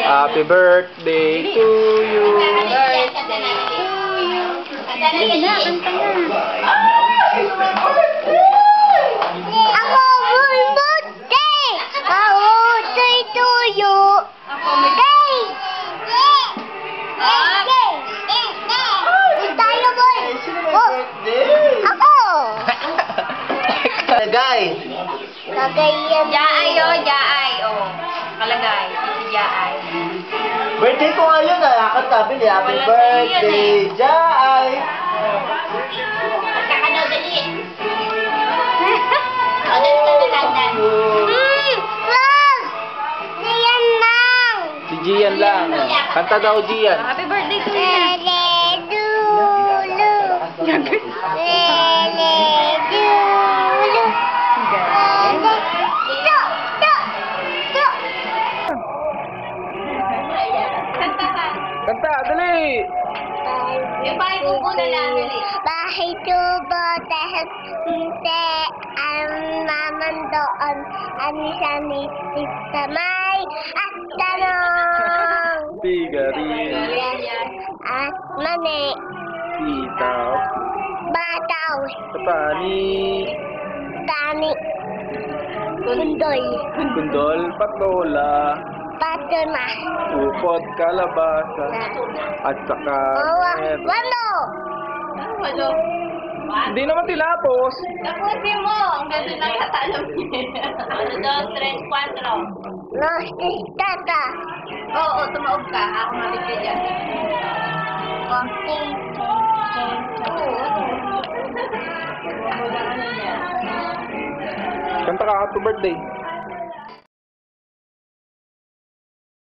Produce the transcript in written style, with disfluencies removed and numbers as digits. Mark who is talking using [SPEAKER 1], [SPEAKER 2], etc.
[SPEAKER 1] Happy birthday to you.
[SPEAKER 2] Kanta na.
[SPEAKER 3] Ako birthday! Birthday to you! Day! Tayo boy! Ako!
[SPEAKER 2] Kalagay.
[SPEAKER 3] Lagay yan.
[SPEAKER 4] Jaay, oh, jaay, oh. Kalagay, si jaay.
[SPEAKER 2] Birthday ko ngayon ah. Akot sabi niya, happy
[SPEAKER 4] Wala
[SPEAKER 2] birthday, Jai!
[SPEAKER 4] Kakano, dali. O, dali ka lang.
[SPEAKER 3] Vlog! Diyan lang!
[SPEAKER 1] Si Gian lang. Kanta daw Gian.
[SPEAKER 4] Happy birthday to you.
[SPEAKER 3] Lele dulu! Lele dulu!
[SPEAKER 1] Kanta, dali.
[SPEAKER 4] Yung bahay kubo na lang, dali.
[SPEAKER 3] Bahay tubo dahil hindi ang naman doon ani sa may at tanong
[SPEAKER 1] Tigarin.
[SPEAKER 3] at mani
[SPEAKER 1] Sitaw.
[SPEAKER 3] bataw
[SPEAKER 1] Katani.
[SPEAKER 3] tani kundoy
[SPEAKER 1] Kundol. Patola.
[SPEAKER 3] patuna
[SPEAKER 1] Upot. Kalabasa. At saka
[SPEAKER 3] walo
[SPEAKER 4] Walo.
[SPEAKER 1] hindi naman tinapos.
[SPEAKER 4] Tapusin mo. Ang ganda na katalong niya. 1, 2, 3, 4.
[SPEAKER 3] los tata
[SPEAKER 4] Oo, tumaog ka. Ako mabigay dyan.
[SPEAKER 1] Kanta ka, happy birthday.